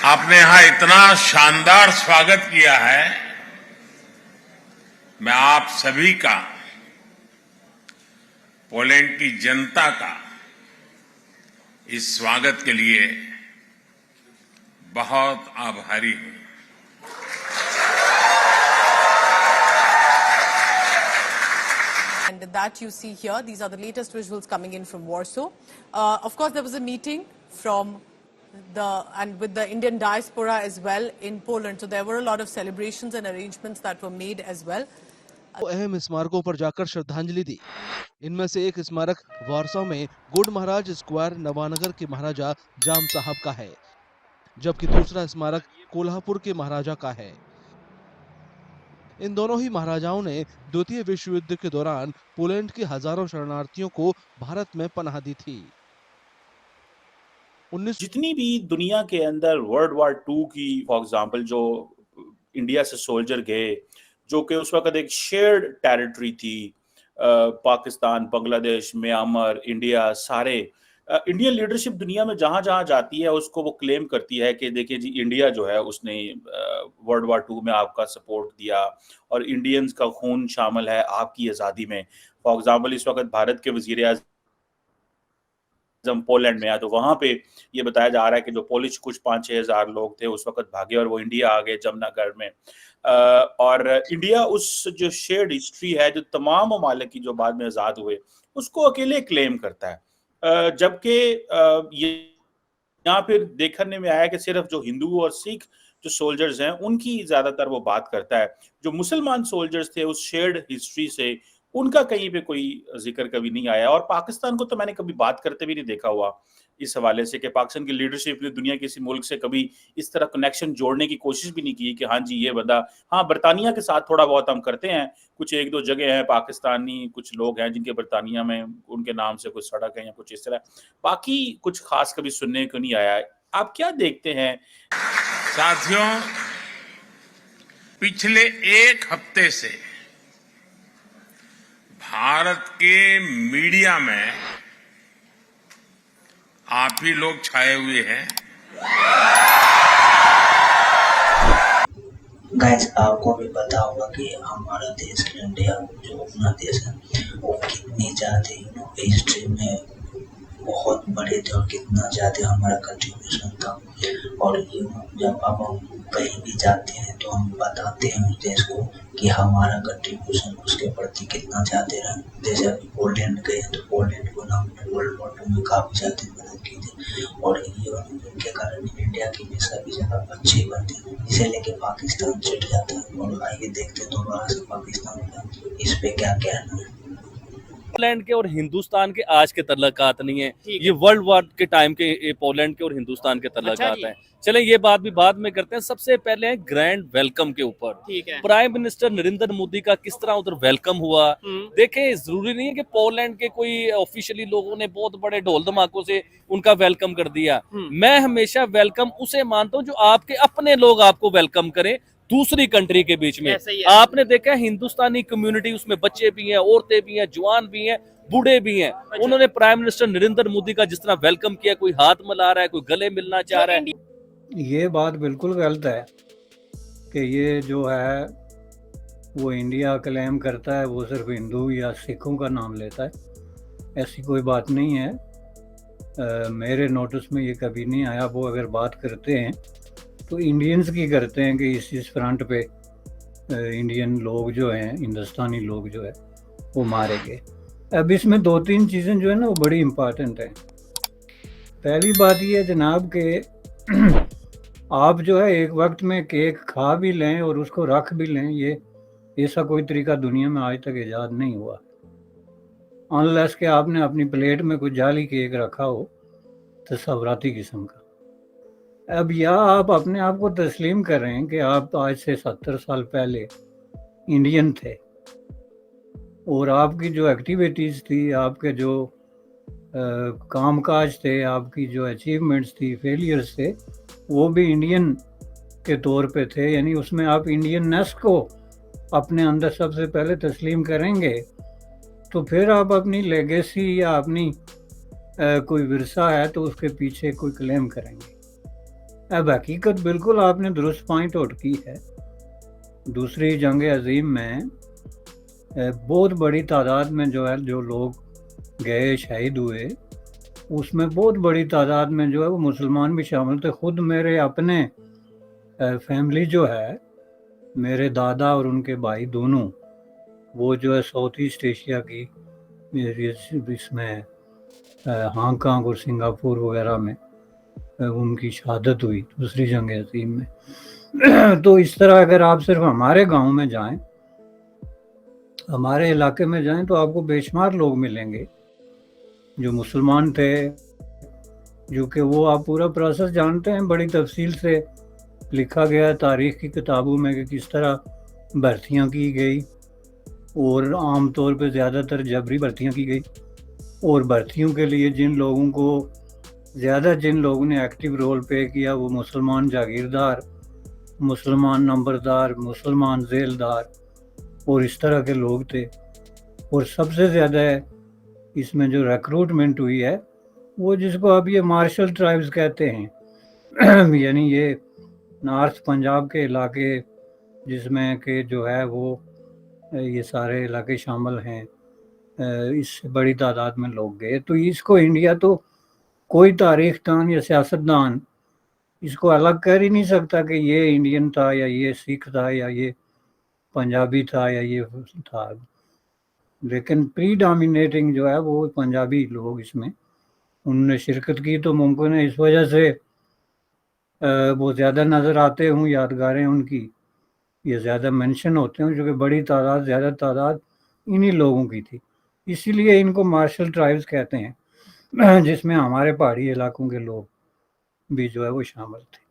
आपने यहां इतना शानदार स्वागत किया है। मैं आप सभी का, पोलैंड की जनता का इस स्वागत के लिए बहुत आभारी हूं। And that you see here, these are the latest visuals coming in from Warsaw. Of course, there was a meeting with the Indian diaspora as well in Poland. So there were a lot of celebrations and arrangements that were made as well. अहम स्मारकों पर जाकर श्रद्धांजलि दी। इनमें से एक स्मारक वारसो में गुड महाराज स्क्वायर नवानगर के महाराजा जाम साहब का है, जबकि दूसरा स्मारक कोल्हापुर के महाराजा का है। इन दोनों ही महाराजाओं ने द्वितीय विश्व युद्ध के दौरान पोलैंड के हजारों शरणार्थियों को भारत में पनाह दी थी। जितनी भी दुनिया के अंदर वर्ल्ड वॉर 2 की फॉर एग्जांपल जो इंडिया से सोल्जर गए, जो कि उस वक्त एक शेयर्ड टेरिटरी थी, पाकिस्तान, बांग्लादेश, म्यांमार, इंडिया, सारे इंडियन लीडरशिप दुनिया में जहां जहां जाती है उसको वो क्लेम करती है कि देखिए जी इंडिया जो है उसने वर्ल्ड वॉर 2 में आपका सपोर्ट दिया और इंडियंस का खून शामिल है आपकी आज़ादी में। फॉर एग्जांपल इस वक्त भारत के वजीर आज़म पोलैंड में आया तो वहां पे ये बताया जा रहा है कि जो पोलिश कुछ 5-6 हज़ार लोग थे उस वक्त भागे और वो इंडिया आ गए जमुनागढ़ में। और इंडिया उस जो शेयर्ड हिस्ट्री है जो तमाम ममालिक की जो बाद में आज़ाद हुए उसको अकेले क्लेम करता है, जबकि ये यहाँ फिर देखने में आया कि सिर्फ जो हिंदू और सिख जो सोल्जर्स हैं उनकी ज्यादातर वो बात करता है। जो मुसलमान सोल्जर्स थे उस शेयर्ड हिस्ट्री से उनका कहीं पे कोई जिक्र कभी नहीं आया। और पाकिस्तान को तो मैंने कभी बात करते भी नहीं देखा हुआ इस हवाले से कि पाकिस्तान की लीडरशिप ने दुनिया के किसी मुल्क से कभी इस तरह कनेक्शन जोड़ने की कोशिश भी नहीं की कि हाँ जी ये बंदा, हाँ बरतानिया के साथ थोड़ा बहुत हम करते हैं, कुछ एक दो जगह हैं पाकिस्तानी कुछ लोग हैं जिनके बरतानिया में उनके नाम से कुछ सड़क है या कुछ इस तरह, बाकी कुछ खास कभी सुनने को नहीं आया। आप क्या देखते हैं? साथियों, पिछले एक हफ्ते से भारत के मीडिया में आप ही लोग छाए हुए हैं। गाइस, आपको भी पता होगा कि हमारा देश इंडिया जो अपना देश है वो कितनी ज्यादा हिस्ट्री में बहुत बड़े थे और कितना ज्यादा हमारा कंट्रीब्यूशन था। और जब अब हम कहीं भी जाते हैं तो हम बताते हैं उस देश को कि हमारा कंट्रीब्यूशन उसके प्रति कितना ज्यादा रहा। जैसे अभी पोलैंड गए तो पोलैंड को हमने वर्ल्ड वॉर 2 में काफी ज्यादा मदद की थी और इनके कारण इंडिया की भी सभी जगह अच्छी बनती, इसे लेके पाकिस्तान चिढ़ जाता है। और आइए देखते हैं दोबारा से पाकिस्तान का इस पे क्या कहना है। पोलैंड के और हिंदुस्तान के आज के तल्लकात नहीं है, ये वर्ल्ड वॉर के टाइम के पोलैंड के और हिंदुस्तान के तल्लकात हैं। चलें ये बात भी बाद में करते हैं। सबसे पहले है ग्रैंड वेलकम के ऊपर। प्राइम मिनिस्टर नरेंद्र मोदी का किस तरह उधर वेलकम हुआ। देखें, जरूरी नहीं है कि पोलैंड के कोई ऑफिशियली लोगों ने बहुत बड़े ढोल धमाकों से उनका वेलकम कर दिया। मैं हमेशा वेलकम उसे मानता हूँ जो आपके अपने लोग आपको वेलकम करें दूसरी कंट्री के बीच में। आपने देखा हिंदुस्तानी कम्युनिटी, उसमें बच्चे भी हैं, औरतें भी हैं, जवान भी हैं, बूढ़े भी हैं। उन्होंने प्राइम मिनिस्टर नरेंद्र मोदी का जिस तरह वेलकम किया, कोई हाथ मिला रहा है, कोई गले मिलना चाह रहा है। ये बात बिल्कुल गलत है कि ये जो है वो इंडिया क्लेम करता है, वो सिर्फ हिंदू या सिखों का नाम लेता है। ऐसी कोई बात नहीं है। मेरे नोटिस में ये कभी नहीं आया। वो अगर बात करते हैं तो इंडियंस की करते हैं कि इस फ्रंट पे इंडियन लोग जो हैं, हिंदुस्तानी लोग जो है वो मारे गए। अब इसमें 2-3 चीज़ें जो है ना वो बड़ी इम्पॉर्टेंट है। पहली बात ये है जनाब के आप जो है एक वक्त में केक खा भी लें और उसको रख भी लें, ये ऐसा कोई तरीका दुनिया में आज तक ईजाद नहीं हुआ, अनलेस कि आपने अपनी प्लेट में कोई जाली केक रखा हो तस्वराती किस्म का। अब या आप अपने आप को तस्लीम कर रहे हैं कि आप आज से 70 साल पहले इंडियन थे और आपकी जो एक्टिविटीज़ थी, आपके जो कामकाज थे, आपकी जो अचीवमेंट्स थी, फेलियर्स थे, वो भी इंडियन के तौर पे थे। यानी उसमें आप इंडियननेस को अपने अंदर सबसे पहले तस्लीम करेंगे तो फिर आप अपनी लेगेसी या अपनी कोई विरसा है तो उसके पीछे कोई क्लेम करेंगे। اب حقیقت بالکل آپ نے درست پوائنٹ آؤٹ کی ہے. دوسری جنگ عظیم میں بہت بڑی تعداد میں جو ہے جو لوگ گئے شہید ہوئے اس میں بہت بڑی تعداد میں جو ہے وہ مسلمان بھی شامل تھے. خود میرے اپنے فیملی جو ہے میرے دادا اور ان کے بھائی دونوں وہ جو ہے ساؤتھ ایسٹ ایشیا کی اس میں ہانگ کانگ اور سنگاپور وغیرہ میں ان کی شہادت ہوئی دوسری جنگ عظیم میں. تو اس طرح اگر آپ صرف ہمارے گاؤں میں جائیں ہمارے علاقے میں جائیں تو آپ کو بے شمار لوگ ملیں گے جو مسلمان تھے جو کہ وہ آپ پورا پروسیس جانتے ہیں بڑی تفصیل سے لکھا گیا تاریخ کی کتابوں میں کہ کس طرح بھرتیاں کی گئی اور عام طور پہ زیادہ تر جبری بھرتیاں کی گئی اور بھرتیوں کے لیے جن لوگوں نے ایکٹیو رول پلے کیا وہ مسلمان جاگیردار مسلمان نمبردار مسلمان ذیلدار اور اس طرح کے لوگ تھے. اور سب سے زیادہ اس میں جو ریکروٹمنٹ ہوئی ہے وہ جس کو اب یہ مارشل ٹرائبز کہتے ہیں یعنی یہ نارتھ پنجاب کے علاقے جس میں کہ جو ہے وہ یہ سارے علاقے شامل ہیں اس سے بڑی تعداد میں لوگ گئے. تو اس کو انڈیا تو کوئی تاریخ دان یا سیاستدان اس کو الگ کر ہی نہیں سکتا کہ یہ انڈین تھا یا یہ سکھ تھا یا یہ پنجابی تھا یا یہ تھا. لیکن پری ڈومینیٹنگ جو ہے وہ پنجابی لوگ اس میں انہوں نے شرکت کی تو ممکن ہے اس وجہ سے وہ زیادہ نظر آتے ہوں یادگاریں ان کی یہ زیادہ مینشن ہوتے ہیں جو کہ بڑی تعداد زیادہ تعداد انہی لوگوں کی تھی. اسی لیے ان کو مارشل ٹرائبز کہتے ہیں جس میں ہمارے پہاڑی علاقوں کے لوگ بھی جو ہے وہ شامل تھے.